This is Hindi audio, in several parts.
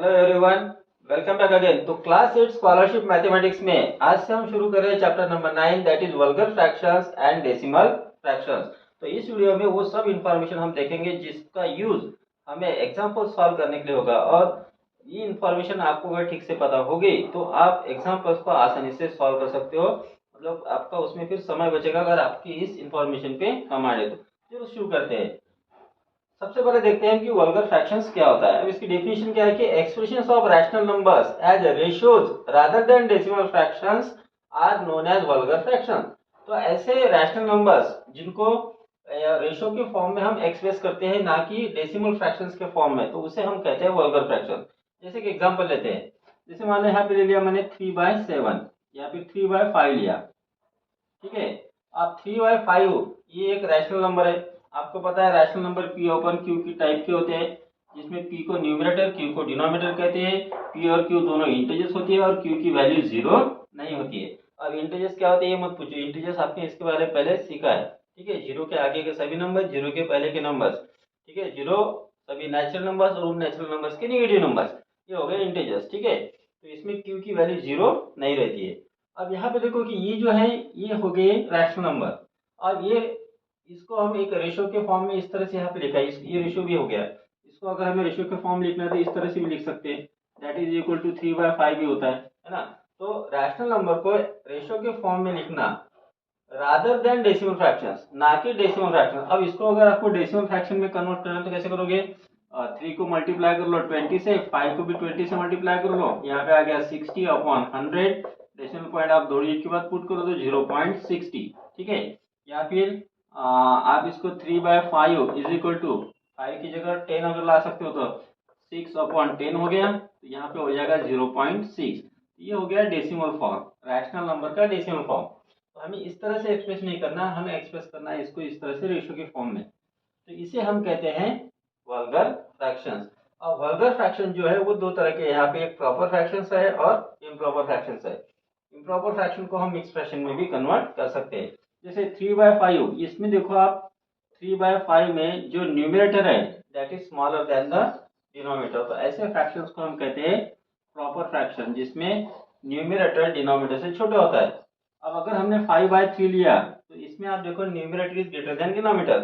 Hello everyone, welcome back again. तो क्लास 8 स्कॉलरशिप मैथमेटिक्स में आज से हम शुरू कर रहे हैं chapter number 9 that is vulgar fractions and decimal fractions. तो इस वीडियो में वो सब इंफॉर्मेशन हम देखेंगे जिसका यूज हमें एग्जाम्पल सॉल्व करने के लिए होगा, और ये इंफॉर्मेशन आपको अगर ठीक से पता होगी तो आप एग्जाम्पल्स को आसानी से सॉल्व कर सकते हो। मतलब आपका उसमें फिर समय बचेगा अगर आपकी इस इंफॉर्मेशन पे हम आए तो। चलो शुरू करते हैं। सबसे पहले देखते हैं कि वल्गर फ्रैक्शंस क्या होता है। अब इसकी डेफिनेशन क्या है कि expressions of rational numbers as ratios rather than decimal fractions are known as vulgar fractions. तो ऐसे रैशनल नंबर्स जिनको रेशियो के फॉर्म में हम एक्सप्रेस करते हैं, ना कि डेसिमल फ्रैक्शंस के फॉर्म में, तो उसे हम कहते हैं वल्गर फ्रैक्शन। जैसे कि एग्जांपल लेते हैं। जैसे मान लो यहाँ पे ले लिया मैंने 3/7 या फिर 3/5 लिया। ठीक है। अब 3/5 ये एक रैशनल नंबर है। आपको पता है rational number P open Q की टाइप के होते हैं, जिसमें पी को न्यूमरेटर क्यू को डिनोमिनेटर कहते हैं। पी और क्यू दोनों इंटीजर्स होती है और क्यू की वैल्यू 0 नहीं होती है। अब इंटीजर्स क्या होते हैं ये मत पूछो, इंटीजर्स आपने इसके बारे में पहले सीखा है। ठीक है, जीरो के आगे के सभी नंबर, जीरो के पहले के नंबर्स। ठीक है, जीरो सभी नेचुरल नंबर्स और उन नेचुरल नंबर्स के नेगेटिव नंबर्स, ये हो गए इंटीजर्स। ठीक है, तो इसमें क्यू की वैल्यू 0 नहीं रहती है। अब यहाँ पे देखो कि ये जो है ये हो गए रैशनल नंबर, और ये इसको हम एक रेशियो के फॉर्म में इस तरह से यहाँ पे लिखा है। ये रेशियो भी हो गया। इसको अगर हमें रेशियो के फॉर्म लिखना है तो इस तरह से भी लिख सकते हैं, दैट इज इक्वल टू 3/5 भी होता है ना। तो रैशनल नंबर को रेशियो के फॉर्म में लिखना रादर देन डेसिमल फ्रैक्शंस, ना कि डेसिमल फ्रैक्शन। अब इसको अगर आपको डेसिमल फ्रैक्शन में कन्वर्ट करना है तो कैसे करोगे? 3 को मल्टीप्लाई कर लो 20 से, 5 को भी 20 से मल्टीप्लाई कर लो, यहाँ पे आ गया 60/100। डेसिमल पॉइंट आप दो डिजिट के बाद पुट करो तो 0.60। ठीक है, या फिर आप इसको 3/5 इज इक्वल टू 5 की जगह 10 अगर ला सकते हो तो 6/10 हो गया, तो यहाँ पे हो जाएगा 0.6। ये हो गया डेसिमल फॉर्म, रैशनल नंबर का डेसिमल फॉर्म। तो हमें इस तरह से एक्सप्रेस नहीं करना, हमें एक्सप्रेस करना है इसको इस तरह से रेशियो के फॉर्म में। तो इसे हम कहते हैं वल्गर फ्रैक्शंस। और वल्गर फ्रैक्शन जो है वो दो तरह के, यहाँ पे एक प्रॉपर फ्रैक्शंस है और इम्प्रॉपर फ्रैक्शंस है। इम्प्रॉपर फ्रैक्शन को हम एक्सप्रेशन में भी कन्वर्ट कर सकते हैं। जैसे 3/5, इसमें देखो आप 3/5 में जो न्यूमरेटर है that is smaller than the denominator. तो ऐसे फ्रैक्शंस को हम कहते हैं प्रॉपर फ्रैक्शन, जिसमें न्यूमरेटर डिनोमिनेटर से छोटा होता है। अब अगर हमने 5/3 लिया तो इसमें आप देखो numerator is greater than denominator.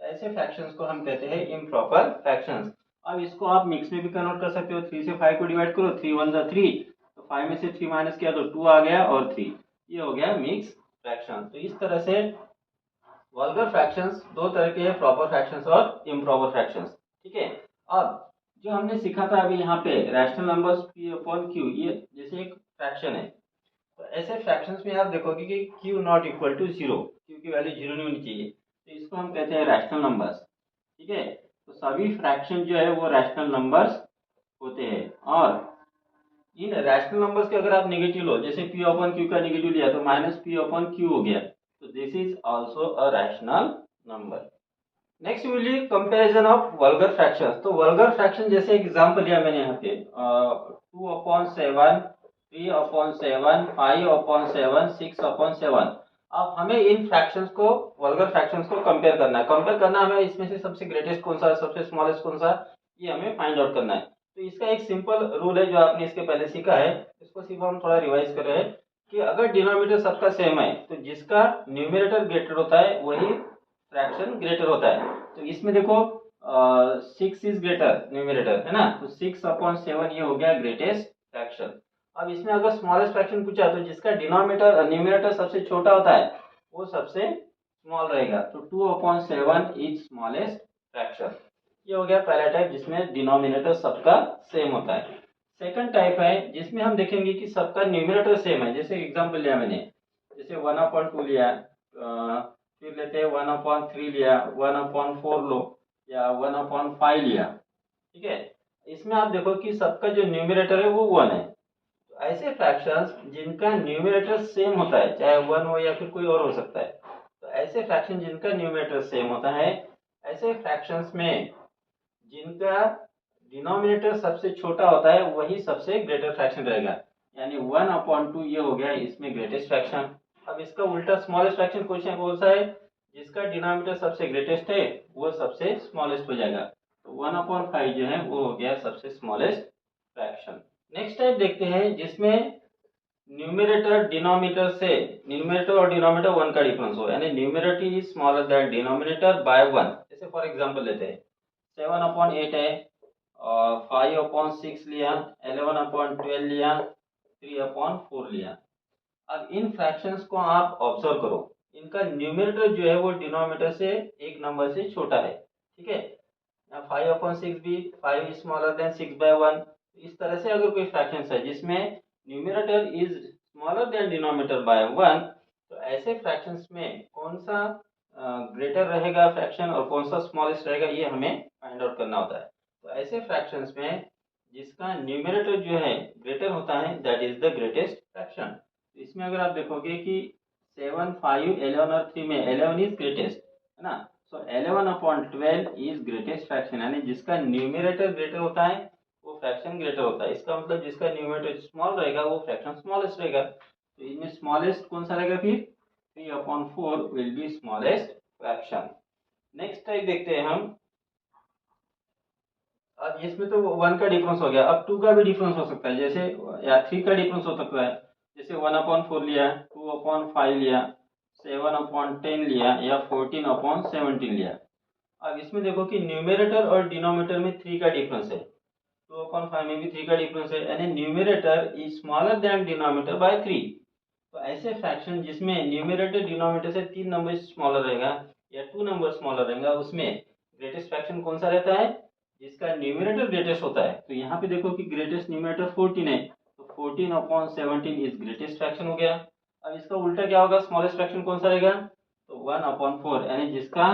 ऐसे फ्रैक्शंस को हम कहते हैं इम्प्रॉपर फ्रैक्शंस। अब इसको आप मिक्स में भी कन्वर्ट कर सकते हो। 3 से 5 को डिवाइड करो, 3 1 जा 3, तो 5 में से 3 माइनस किया तो 2 आ गया और 3, ये हो गया मिक्स फ्रैक्शन। तो इस तरह से वल्गर फ्रैक्शंस दो तरह के हैं, प्रॉपर फ्रैक्शंस और इम्प्रॉपर फ्रैक्शंस। ठीक है। अब जो हमने सीखा था अभी यहाँ पे rational numbers P upon Q, ये जैसे एक फ्रैक्शन है, तो ऐसे फ्रैक्शंस में आप देखोगे कि q not equal to 0, q की वैल्यू 0 नहीं होनी चाहिए, तो इसको हम कहते हैं रैशनल नंबर्स। ठीक है, तो सभी फ्रैक्शन जो है वो रैशनल नंबर्स होते हैं। और इन रैशनल नंबर्स के अगर आप नेगेटिव लो, जैसे p अपॉन q का नेगेटिव लिया तो माइनस p अपॉन q हो गया, तो this is also a rational number. Next will be comparison of vulgar fractions. तो वल्गर फ्रैक्शन जैसे एग्जांपल लिया मैंने यहाँ पे 2/7, 3/7, 5/7, 6/7। अब हमें इन फ्रैक्शंस को, वल्गर फ्रैक्शंस को कंपेयर करना है। कंपेयर करना हमें इसमें से सबसे ग्रेटेस्ट कौन सा, सबसे स्मॉलेस्ट कौन सा, ये हमें फाइंड आउट करना है। तो इसका एक सिंपल रूल है जो आपने इसके पहले सीखा है, इसको सिर्फ हम थोड़ा रिवाइज कर रहे हैं कि अगर डिनोमिनेटर सबका सेम है तो जिसका न्यूमरेटर ग्रेटर होता है वही फ्रैक्शन ग्रेटर होता है। तो इसमें देखो 6 इज ग्रेटर न्यूमरेटर है ना, तो 6/7 ये हो गया ग्रेटेस्ट फ्रैक्शन। अब इसमें अगर स्मॉलेस्ट फ्रैक्शन पूछा तो जिसका डिनोमिनेटर न्यूमरेटर सबसे छोटा होता है वो सबसे स्मॉल रहेगा, तो 2/7 इज स्मॉलेस्ट फ्रैक्शन। ये हो गया पहला टाइप जिसमें डिनोमिनेटर सबका सेम होता है। सेकंड टाइप है जिसमें हम देखेंगे कि सबका न्यूमरेटर सेम है। जैसे एग्जांपल लिया मैंने, जैसे 1/2 लिया, फिर लेते हैं 1/3 लिया, 1/4 लो, या 1/5 लिया। ठीक है, इसमें आप देखो कि सबका जो न्यूमरेटर है वो 1 है। तो ऐसे फ्रैक्शंस जिनका न्यूमरेटर सेम होता है, चाहे 1 हो या फिर कोई और हो सकता है, तो ऐसे फ्रैक्शन जिनका न्यूमरेटर सेम होता है, ऐसे फ्रैक्शंस में जिनका डिनोमिनेटर सबसे छोटा होता है वही सबसे ग्रेटर फ्रैक्शन रहेगा। यानी 1/2 ये हो गया इसमें ग्रेटेस्ट फ्रैक्शन। अब इसका उल्टा स्मॉलेस्ट फ्रैक्शन क्वेश्चन कौन सा है, जिसका डिनोमिनेटर सबसे ग्रेटेस्ट है वो सबसे स्मॉलेस्ट हो जाएगा। तो 1/5 जो है वो हो गया सबसे स्मॉलेस्ट फ्रैक्शन। नेक्स्ट टाइप देखते हैं जिसमें न्यूमरेटर डिनोमिनेटर से, न्यूमरेटर और डिनोमिनेटर वन का डिफरेंस हो, यानी numerator is smaller than denominator by one. जैसे फॉर एग्जांपल लेते हैं 7/8 है और 5/6 लिया, 11/12 लिया, 3/4 लिया। अब इन फ्रैक्शंस को आप ऑब्जर्व करो, इनका न्यूमरेटर जो है वो डिनोमिनेटर से एक नंबर से छोटा है, ठीक है। 5/6 भी 5 इज स्मॉलर देन 6/1। इस तरह से अगर कोई फ्रैक्शन है जिसमें numerator is smaller than denominator by 1, तो ऐसे फ्रैक्शंस में कौन सा ग्रेटर रहेगा फ्रैक्शन और कौन सा स्मॉलेस्ट रहेगा, ये हमें फाइंड आउट करना होता है। तो ऐसे फ्रैक्शंस में जिसका न्यूमरेटर जो है ग्रेटर होता है, that is the greatest fraction. तो इसमें अगर आप देखोगे कि 7, 5, 11 और 3 में 11 इज ग्रेटेस्ट, है ना। सो 11/12 इज ग्रेटेस्ट फ्रैक्शन, यानी जिसका न्यूमरेटर ग्रेटर होता है वो फ्रैक्शन ग्रेटर होता है। इसका मतलब जिसका न्यूमरेटर स्मॉल रहेगा वो फ्रैक्शन स्मॉलेस्ट रहेगा। तो इनमें स्मॉलेस्ट कौन सा रहेगा फिर? 3/4 will be smallest fraction. Next type देखते हैं हम। अब इसमें तो 1 का डिफरेंस हो गया, अब 2 का भी डिफरेंस हो सकता है, जैसे या 3 का डिफरेंस हो सकता है, जैसे 1/4 लिया, 2/5 लिया, 7/10 लिया या 14/17 लिया। अब इसमें देखो कि न्यूमरेटर और डिनोमिनेटर में 3 का डिफरेंस है, 2/5 में भी 3 का डिफरेंस है, यानी numerator is smaller than denominator by 3। तो ऐसे फ्रैक्शन जिसमें न्यूमरेटर डिनोमिनेटर से 3 नंबर स्मॉलर रहेगा या 2 नंबर स्मॉलर रहेगा, उसमें ग्रेटेस्ट फ्रैक्शन कौन सा रहता है? जिसका न्यूमरेटर ग्रेटेस्ट होता है। तो यहाँ पे देखो कि ग्रेटेस्ट न्यूमरेटर 14 है, तो 14/17 इज ग्रेटेस्ट फ्रैक्शन हो गया। अब इसका उल्टा क्या होगा, स्मॉलेस्ट फ्रैक्शन कौन सा रहेगा? तो 1/4, यानी जिसका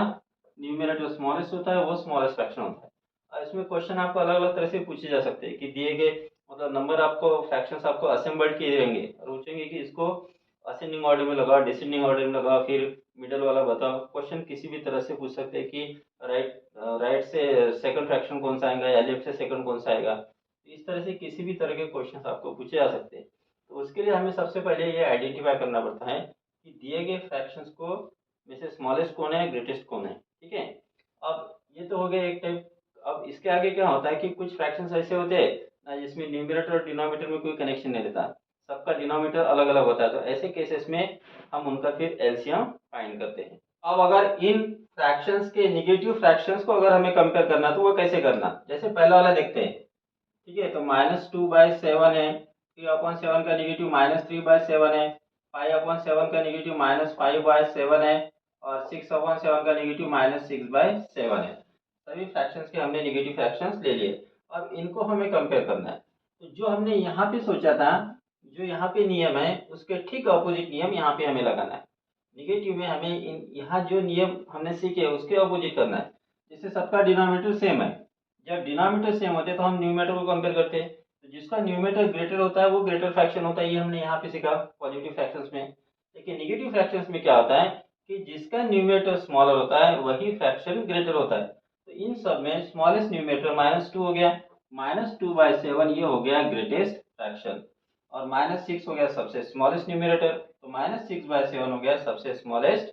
न्यूमरेटर स्मॉलेस्ट होता है वो स्मॉलेस्ट फ्रैक्शन होता है। और इसमें क्वेश्चन आपको अलग अलग तरह से पूछे जा सकते हैं कि दिए गए मतलब नंबर आपको फ्रैक्शंस आपको असेंबल्ड किए रहेंगे और पूछेंगे कि इसको असेंडिंग ऑर्डर में लगाओ, डिसेंडिंग ऑर्डर में लगाओ, फिर मिडल वाला बताओ। क्वेश्चन किसी भी तरह से पूछ सकते हैं कि राइट से सेकंड फ्रैक्शन कौन सा आएगा या लेफ्ट से सेकंड कौन सा आएगा। इस तरह से किसी भी तरह के क्वेश्चन आपको पूछे जा सकते हैं। तो उसके लिए हमें सबसे पहले ये आइडेंटिफाई करना पड़ता है कि दिए गए फ्रैक्शंस को में से स्मॉलेस्ट कौन है, ग्रेटेस्ट कौन है, ठीक है। अब ये तो हो गया एक टाइप। अब इसके आगे क्या होता है कि कुछ फ्रैक्शंस ऐसे होते हैं ना जिसमें न्यूमरेटर और डिनोमिनेटर में कोई कनेक्शन नहीं रहता, सबका डिनोमिनेटर अलग अलग होता है। तो ऐसे केसेस में हम उनका फिर एलसीएम फाइंड करते हैं। अब अगर इन फ्रैक्शंस के निगेटिव फ्रैक्शंस को अगर हमें कंपेयर करना तो वो कैसे करना, जैसे पहला वाला देखते हैं, ठीक है। तो -2/7 है, 3/7 का निगेटिव -3/7 है, 5/7 का निगेटिव -5/7 है और 6/7 का निगेटिव -6/7 है। सभी फ्रैक्शंस के हमने निगेटिव फ्रैक्शंस ले लिए। अब इनको हमें कंपेयर करना है। तो जो हमने यहाँ पे सोचा था, जो यहाँ पे नियम है उसके ठीक अपोजिट नियम यहाँ पे हमें लगाना है। निगेटिव में हमें यहाँ जो नियम हमने सीखे उसके अपोजिट करना है। जैसे सबका डिनोमिनेटर सेम है, जब डिनोमिनेटर सेम होते हैं तो हम न्यूमरेटर को कंपेयर करते हैं। तो जिसका न्यूमरेटर ग्रेटर होता है वो ग्रेटर फ्रैक्शन होता है, ये हमने यहाँ पे सीखा पॉजिटिव फ्रैक्शंस में। लेकिन निगेटिव फ्रैक्शंस में क्या होता है कि जिसका न्यूमरेटर स्मॉलर होता है वही फ्रैक्शन ग्रेटर होता है। तो इन सब में स्मॉलेस्ट न्यूमरेटर -2 हो गया, -2/7 ये हो गया ग्रेटेस्ट फ्रैक्शन, और -6 हो गया सबसे स्मॉलेस्ट न्यूमरेटर, तो -6/7 हो गया सबसे स्मॉलेस्ट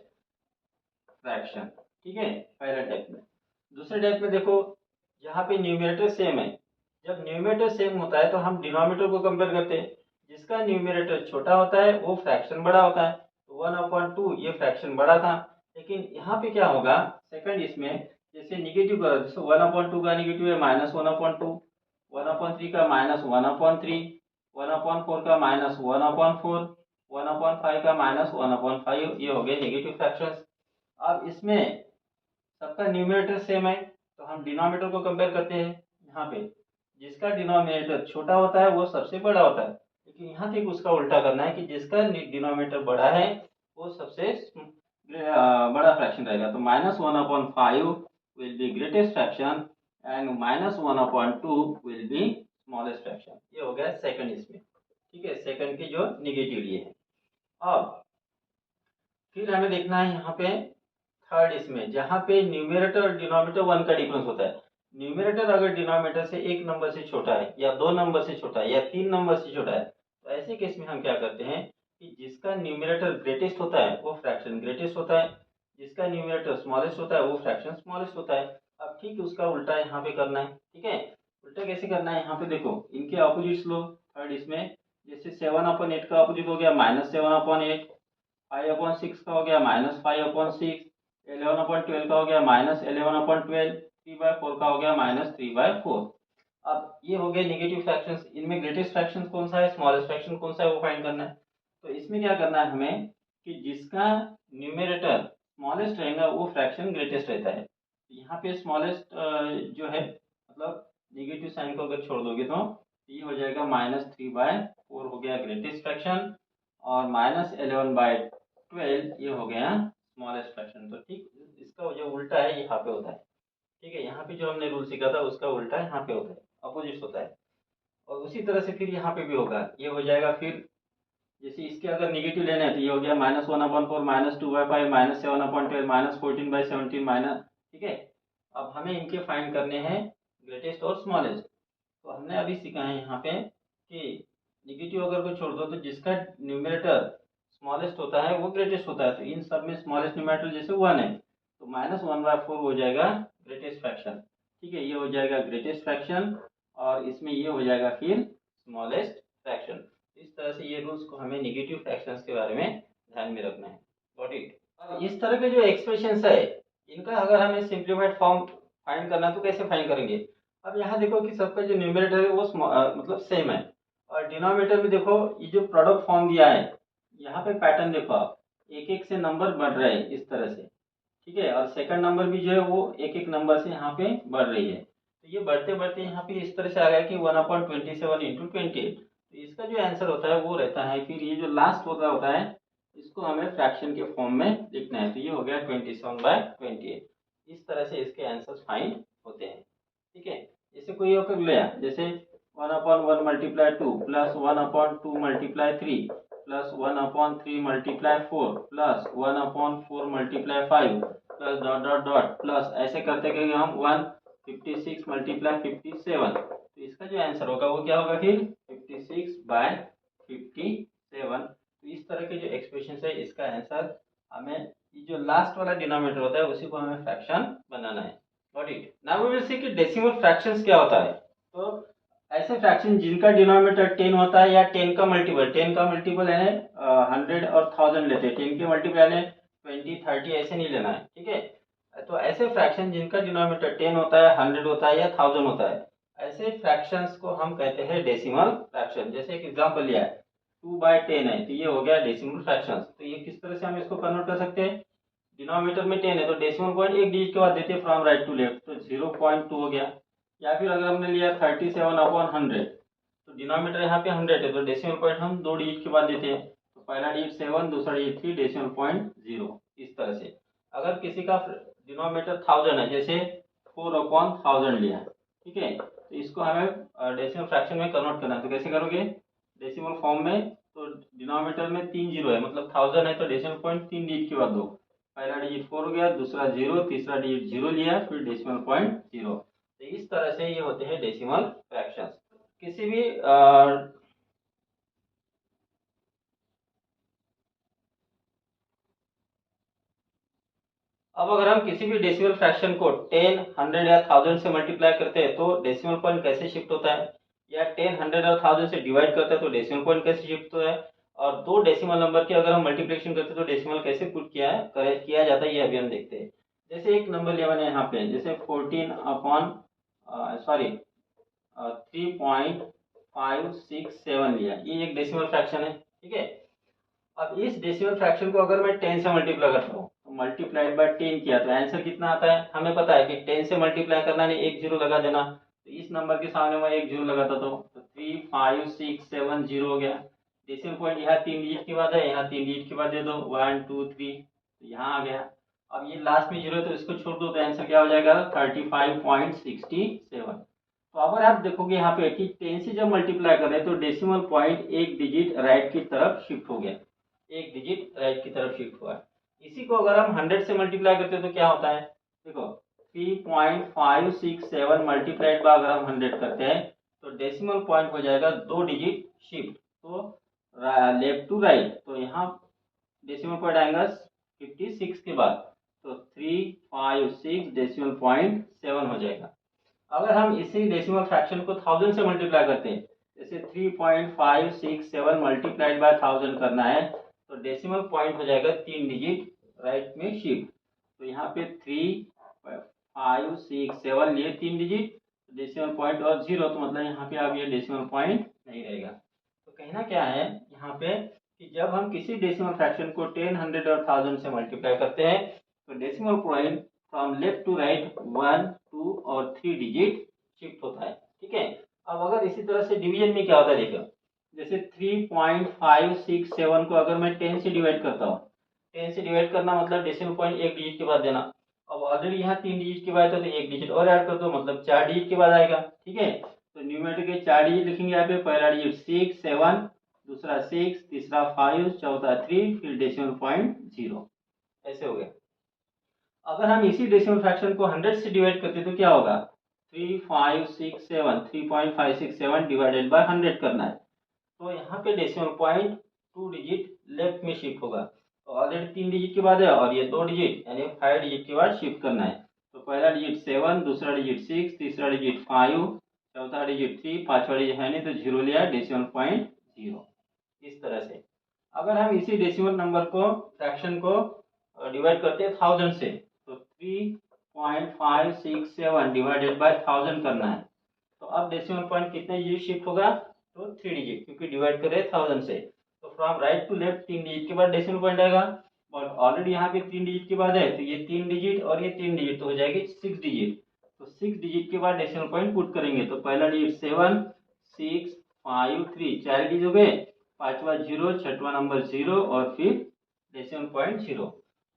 फ्रैक्शन, ठीक है, पहले टाइप में। दूसरे टाइप में देखो, यहाँ पे न्यूमरेटर सेम है, जब न्यूमरेटर सेम होता है तो हम डिनोमिनेटर को कंपेयर करते हैं। जिसका न्यूमरेटर छोटा होता है वो फ्रैक्शन बड़ा होता है, तो 1/2 ये फ्रैक्शन बड़ा था। लेकिन यहाँ पे क्या होगा सेकंड इसमें, जैसे निगेटिव का, जैसे 1/2 का निगेटिव है -1/2, 1/3 का -1/3, 1/4 का -1/4, 1/5 का -1/5, ये हो गए निगेटिव फ्रैक्शंस। अब इसमें सबका न्यूमरेटर सेम है तो हम डिनोमिनेटर को कंपेयर करते हैं। यहाँ पे जिसका डिनोमिनेटर छोटा होता है वो सबसे बड़ा होता है, लेकिन यहाँ ठीक उसका उल्टा करना है कि जिसका डिनोमिनेटर बड़ा है वो सबसे बड़ा फ्रैक्शन रहेगा। तो -1/5 will be greatest fraction and -1/2 will be smallest fraction. ये हो गया सेकंड इसमें, ठीक है, सेकंड की जो निगेटिव लिए है। अब फिर हमें देखना है यहाँ पे थर्ड इसमें, जहाँ पे न्यूमरेटर और डिनोमिनेटर 1 का डिफरेंस होता है। न्यूमरेटर अगर डिनोमिनेटर से एक नंबर से छोटा है या 2 नंबर से छोटा है या 3 नंबर से छोटा है, तो ऐसे केस में हम क्या करते हैं कि जिसका न्यूमरेटर ग्रेटेस्ट होता है वो फ्रैक्शन ग्रेटेस्ट होता है, जिसका न्यूमरेटर स्मॉलेस्ट होता है वो फ्रैक्शन स्मॉलेस्ट होता है। अब ठीक उसका उल्टा यहाँ पे करना है, ठीक है। उल्टा कैसे करना है, यहाँ पे देखो इनके ऑपोजिट्स लो। थर्ड इसमें जैसे 7/8 का ऑपोजिट हो गया -7/8, 5/6 का हो गया -5/6, 11/12 का हो गया -11/12, 3/4 का हो गया -3/4। अब ये हो गए नेगेटिव फ्रैक्शंस। इनमें ग्रेटेस्ट फ्रैक्शन कौन सा है, स्मॉलेस्ट फ्रैक्शन कौन सा है, वो फाइंड करना है। तो इसमें क्या करना है हमें कि जिसका न्यूमेरेटर स्मॉलेस्ट रहेगा वो फ्रैक्शन ग्रेटेस्ट रहता है। यहाँ पे स्मॉलेस्ट जो है मतलब नेगेटिव साइन को अगर छोड़ दोगे तो ये हो जाएगा -3/4 हो गया ग्रेटेस्ट फ्रैक्शन, और -11/12 ये हो गया स्मॉलेस्ट फ्रैक्शन। तो ठीक इसका जो उल्टा है यहाँ पे होता है। ठीक है, यहाँ पे जो हमने रूल सीखा था उसका उल्टा यहाँ पे होता है, अपोजिट होता है। और उसी तरह से फिर यहाँ पे भी होगा, ये हो जाएगा फिर जैसे इसके अगर निगेटिव लेना है तो ये हो गया -1/4, -2/5, -7/12, -14/17 माइनस। ठीक है, अब हमें इनके फाइंड करने हैं ग्रेटेस्ट और स्मॉलेस्ट। तो हमने अभी सीखा है यहाँ पे कि निगेटिव अगर कोई छोड़ दो तो जिसका न्यूमरेटर स्मॉलेस्ट होता है वो ग्रेटेस्ट होता है। तो इन सब में स्मॉलेस्ट न्यूमरेटर जैसे 1 है तो -1/4 हो जाएगा ग्रेटेस्ट फ्रैक्शन। ठीक है, ये हो जाएगा ग्रेटेस्ट फ्रैक्शन और इसमें ये हो जाएगा फिर स्मॉलेस्ट फ्रैक्शन। इस तरह से ये रूल्स को हमें नेगेटिव फ्रैक्शंस के बारे में ध्यान में रखना है। Got it. अब इस तरह के जो एक्सप्रेशंस है इनका अगर हमें सिंप्लीफाइड फॉर्म फाइंड करना है तो कैसे फाइंड करेंगे। अब यहाँ देखो कि सबका जो न्यूमरेटर है वो मतलब सेम है, और डिनोमिनेटर में देखो ये जो प्रोडक्ट फॉर्म दिया है यहाँ पे पैटर्न देखो आप, एक एक से नंबर बढ़ रहे हैं इस तरह से। ठीक है, और सेकंड नंबर भी जो है वो एक एक नंबर से यहाँ पे बढ़ रही है। तो ये बढ़ते बढ़ते यहाँ पे इस तरह से आ गया कि 1/27 इंटू 28। तो इसका जो आंसर होता है वो रहता है फिर ये जो लास्ट होता है इसको हमें फ्रैक्शन के फॉर्म में लिखना है। तो ये हो गया 27/28। इस तरह से इसके आंसर फाइंड होते हैं। ठीक है, जैसे कोई अगर लिया जैसे 1/1 multiply 2 plus 1/2 multiply 3 plus 1/3 multiply 4 plus 1/4 multiply 5 plus dot dot dot plus ऐसे करते करके हम 156 मल्टीप्लाई 57। तो इसका जो आंसर होगा वो क्या होगा फिर 56/57। तो इस तरह के जो एक्सप्रेशन है इसका आंसर हमें ये जो लास्ट वाला डिनोमिनेटर होता है उसी को हमें फ्रैक्शन बनाना है। Got it. Now we will see कि डेसिमल फ्रैक्शंस क्या होता है। तो ऐसे फ्रैक्शन जिनका डिनोमिनेटर 10 होता है या 10 का मल्टीपल, 10 का मल्टीपल है 100 और 1000 लेते हैं, 10 के मल्टीपल है 20 30 ऐसे नहीं लेना है। ठीक है, तो ऐसे फ्रैक्शन जिनका डिनोमिनेटर 10 होता है 100 होता है या 1000 होता है ऐसे फ्रैक्शंस को हम कहते हैं डेसिमल फ्रैक्शन। जैसे एक एग्जांपल लिया है 2/10 है तो ये हो गया डेसिमल फ्रैक्शन। तो ये किस तरह से हम इसको कन्वर्ट कर सकते हैं, डिनोमिनेटर में 10 है तो डेसिमल पॉइंट एक डिजिट के बाद देते हैं फ्रॉम राइट टू लेफ्ट, तो 0.2 हो गया। या फिर अगर हमने लिया 37/100 तो डिनोमिनेटर यहाँ पे 100 है तो डेसिमल पॉइंट हम दो डिजिट के बाद देते हैं, तो पहला डिजिट 7 दूसरा डिजिट 3 डेसिमल पॉइंट 0। इस तरह से अगर किसी का डिनोमिनेटर 1000 है जैसे 4/1000 लिया, ठीक है, तो इसको हमें डेसिमल फ्रैक्शन में कन्वर्ट करना है। तो कैसे करोगे डेसिमल फॉर्म में, तो डिनोमिनेटर में 3 जीरो है मतलब 1000 है तो डेसिमल पॉइंट 3 डिजिट के बाद दो, पहला डिजिट 4 हो गया दूसरा 0 तीसरा डिजिट 0 लिया फिर डेसिमल पॉइंट 0। तो इस तरह से ये होते हैं डेसिमल फ्रैक्शंस। किसी भी अब अगर हम किसी भी डेसिमल फ्रैक्शन को 10 100 या 1000 से मल्टीप्लाई करते हैं तो डेसिमल पॉइंट कैसे शिफ्ट होता है, या 10 100 और 1000 से डिवाइड करते हैं तो डेसिमल पॉइंट कैसे शिफ्ट होता है, और दो डेसिमल नंबर की अगर हम मल्टीप्लिकेशन करते हैं तो डेसिमल कैसे पुट किया जाता है ये अभी हम देखते हैं। जैसे एक नंबर लिया मैंने यहाँ पे जैसे 3.567 लिया, ये एक डेसिमल फ्रैक्शन है। ठीक है, अब इस डेसिमल फ्रैक्शन को अगर मैं 10 से मल्टीप्लाई करता हूँ तो मल्टीप्लाइड बाय 10 किया तो आंसर कितना आता है, हमें पता है कि 10 से मल्टीप्लाई करना नहीं एक जीरो लगा देना, तो इस नंबर के सामने मैं एक जीरो लगाता तो 35670 हो गया। डेसिमल पॉइंट यहाँ 3 डिजिट के बाद है, यहाँ 3 डिजिट के बाद दे दो 1 2 3, तो यहाँ आ गया। अब ये लास्ट में जीरो है तो इसको छोड़ दो तो आंसर क्या हो जाएगा 35.67। तो अगर आप देखोगे यहाँ पे कि 10 से जब मल्टीप्लाई करें तो डेसिमल पॉइंट एक डिजिट राइट की तरफ शिफ्ट हो गया, एक डिजिट राइट की तरफ शिफ्ट हुआ है। इसी को अगर हम 100 से मल्टीप्लाई करते हैं तो क्या होता है, देखो 3.567 मल्टीप्लाइड बाय अगर हम 100 करते हैं तो डेसिमल पॉइंट हो जाएगा दो डिजिट शिफ्ट, तो लेफ्ट टू राइट, तो यहाँ डेसिमल पॉइंट आएगा 56 के बाद, तो 356 डेसिमल पॉइंट 7 हो जाएगा। अगर हम इसी डेसिमल फ्रैक्शन को 1000 से मल्टीप्लाई करते हैं, जैसे 3.567 मल्टीप्लाइड बाय 1000 करना है, तो डेसिमल पॉइंट हो जाएगा 3 डिजिट राइट में शिफ्ट। तो यहाँ पे 3.567 लिए 3 डिजिट, डेसिमल पॉइंट और 0, तो मतलब यहाँ पे अब ये डेसिमल पॉइंट नहीं रहेगा। तो कहना क्या है यहाँ पे कि जब हम किसी डेसिमल फ्रैक्शन को 10, 100 और 1000 से मल्टीप्लाई करते हैं, तो decimal point from left to right 1, 2 और 3 डिजिट शिफ्ट होता है। ठीक है। अब अगर इसी तरह से डिवीजन में क्या होता है देखो, जैसे 3.567 को अगर मैं 10 से डिवाइड करता हूँ, 10 से डिवाइड करना मतलब डेसिमल पॉइंट एक डिजिट के बाद देना। अब ऑलरेडी यहाँ 3 डिजिट के बाद है, तो एक डिजिट और ऐड कर दो, मतलब 4 डिजिट के बाद आएगा। ठीक है। तो न्यूमरेटर के 4 डिजिट लिखेंगे यहाँ पे, पहला डिजिट 6, 7, दूसरा 6, तीसरा 5, चौथा 3, फिर डेसिमल पॉइंट 0। ऐसे हो गया। अगर हम इसी डेसिमल फ्रैक्शन को 100 से डिवाइड करते तो क्या होगा, 3.567 डिवाइडेड बाय 100 करना है। तो यहाँ पे डेसिमल पॉइंट 2 डिजिट लेफ्ट में शिफ्ट होगा। तो ऑलरेडी 3 डिजिट के बाद है, और ये 2 डिजिट यानी 5 डिजिट के बाद शिफ्ट करना है। तो पहला डिजिट 7, दूसरा डिजिट 6, तीसरा डिजिट 5, चौथा डिजिट 3, पांचवा डिजिट है नहीं तो 0 लिया, डेसिमल पॉइंट 0। इस तरह से अगर हम इसी डेसिमल नंबर को फ्रैक्शन को डिवाइड करते हैं 1000 से, तो 3.567 डिवाइडेड बाय 1000 करना है। तो अब डेसिमल पॉइंट कितने डिजिट शिफ्ट होगा, तो 3 डिजिट, क्योंकि डिवाइड करे 1000 से। तो from right to left 3 digit के बाद डेसिमल पॉइंट आएगा, और ऑलरेडी यहाँ पे 3 डिजिट के बाद है, तो ये 3 डिजिट और ये 3 डिजिट तो हो जाएगी 6 डिजिट। तो 6 डिजिट के बाद डेसिमल पॉइंट पुट करेंगे, तो पहला डिजिट 7, 6, 5, 3, 4 डिजिट हो गए, पांचवा 0, छठवां नंबर 0 और फिर डेसिमल पॉइंट 0।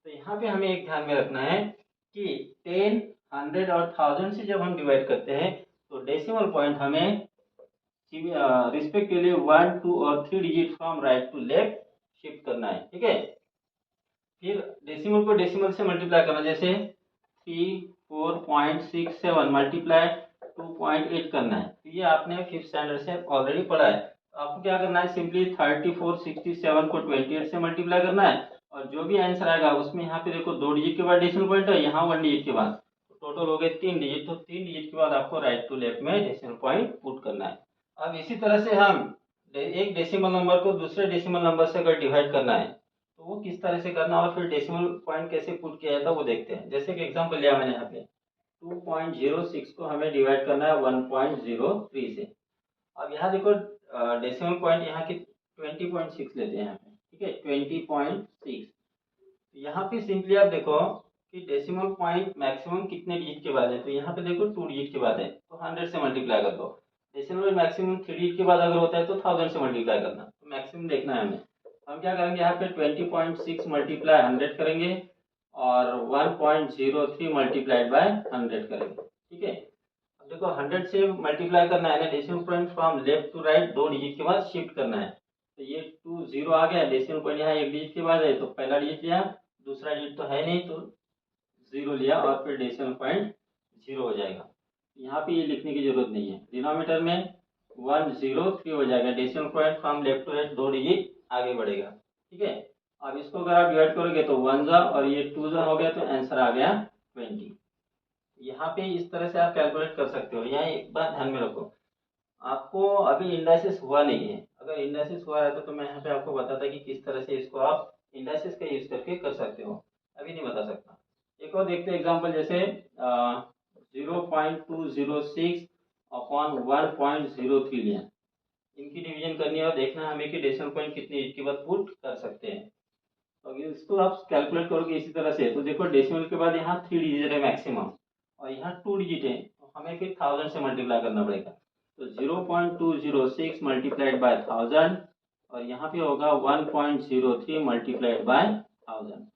तो यहाँ पे हमें एक ध्यान में रखना है कि 10, 100 और 1000 से जब हम डिवाइड करते हैं, तो डेसिमल पॉइंट हमें रिस्पेक्टिवली 1, 2 और 3 digit from right to left shift करना है। ठीक है। फिर डेसिमल को डेसिमल से मल्टीप्लाई करना, जैसे 34.67 मल्टीप्लाई 2.8 करना है। तो ये आपने 5th स्टैंडर्ड से ऑलरेडी पढ़ा है। तो आपको क्या करना है, सिंपली 3467 को 28 से मल्टीप्लाई करना है, और जो भी आंसर आएगा उसमें यहाँ पे देखो 2 डिजिट के बाद डेसिमल पॉइंट है, यहाँ 1 डिजिट के बाद, तो टोटल हो गए 3 डिजिट। तो 3 डिजिट के बाद आपको राइट टू लेफ्ट में डेसिमल पॉइंट पुट करना है। अब इसी तरह से हम एक डेसिमल नंबर को दूसरे डेसिमल नंबर से अगर डिवाइड करना है, तो वो किस तरह से करना और फिर डेसिमल पॉइंट कैसे पुट किया जाता है वो देखते हैं। जैसे कि एग्जांपल लिया मैंने यहाँ पे, 2.06 को हमें डिवाइड करना है 1.03 से। अब यहाँ देखो डेसिमल पॉइंट यहाँ की 20.6 लेते हैं यहाँ पे। ठीक है, 20.6। यहाँ पे सिंपली आप देखो कि डेसिमल पॉइंट मैक्सिमम कितने डिजिट के बाद है, तो यहाँ पे देखो 2 डिजिट के बाद है, तो 100 से मल्टीप्लाई कर दो। डेसिमल मैक्सिमम 3 डिजिट के बाद अगर होता है तो 1000 से मल्टीप्लाई करना, तो मैक्सिमम देखना है हमें। हम क्या करेंगे, यहाँ पे 20.6 मल्टीप्लाई 100 करेंगे, और 1.03 मल्टीप्लाइड बाय 100 करेंगे। ठीक है। अब देखो 100 से मल्टीप्लाई करना है ना, decimal point from left to right 2 digit के बाद शिफ्ट करना है। तो ये 2 0 आ गया, डेसिमल पॉइंट यहाँ 1 डिजिट के बाद है, तो पहला डिजिट लिया, दूसरा डिजिट तो है नहीं तो 0 लिया, और फिर डेसिमल पॉइंट 0 हो जाएगा। यहाँ पे ये लिखने की जरूरत नहीं है, डिनोमिनेटर में 103 हो जाएगा, decimal point from left to right 2 digit आगे बढ़ेगा। ठीक है। अब इसको अगर आप डिवाइड करोगे तो 1 जा और ये 2 जा हो गया, तो आंसर आ गया 20। यहाँ पे इस तरह से आप कैलकुलेट कर सकते हो। यहाँ एक बात ध्यान में रखो, आपको अभी इंडाइसिस हुआ नहीं है। अगर इंडाइसिस हुआ रहता तो मैं यहाँ पे आपको बताता कि किस तरह से इसको आप इंडाइसिस का यूज करके कर सकते हो, अभी नहीं बता सकता। एक और देखते हैं एग्जांपल, जैसे 0.206 अपॉन 1.03 लिया, इनकी डिवीजन करनी है और देखना है हमें कि डेसिमल पॉइंट कितने इसके बाद पुट कर सकते हैं। तो इसको आप कैलकुलेट करोगे इसी तरह से, तो देखो डेसिमल के बाद यहाँ 3 डिजिट है मैक्सिमम, और यहाँ 2 डिजिट है, तो हमें फिर 1000 से मल्टीप्लाई करना पड़ेगा। तो 0.206 मल्टीप्लाइड बाय 1000, और यहाँ पे होगा 1.03 मल्टीप्लाइड बाय 1000।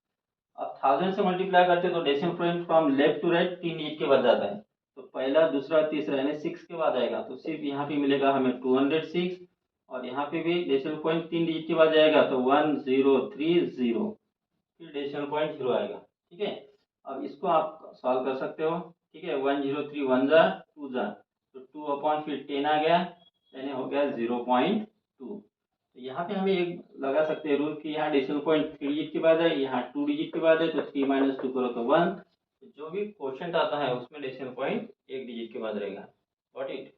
अब 1000 से मल्टीप्लाई करते तो decimal point from left to right 3 digit के बाद जाता है, तो पहला दूसरा तीसरा यानी 6 के बाद आएगा, तो सिर्फ यहाँ पे मिलेगा हमें 206, और यहाँ पे भी डेसिमल पॉइंट 3 डिजिट के बाद जाएगा, तो 1030, फिर डेसिमल पॉइंट 0 आएगा। ठीक है। अब इसको आप सॉल्व कर सकते हो। ठीक है, 103 1 जा 2 जा, तो 2 अपॉन फिर 10 आ गया, यानी हो गया 0.2। तो यहाँ पे हमें एक लगा सकते हैं रूल कि यहाँ डेसिमल पॉइंट 3 डिजिट के बाद है, यहाँ 2 डिजिट के बाद है, तो 3 - 2 करो तो 1, जो भी क्वेश्चन आता है उसमें डेसिमल पॉइंट एक डिजिट के बाद रहेगा। Got it.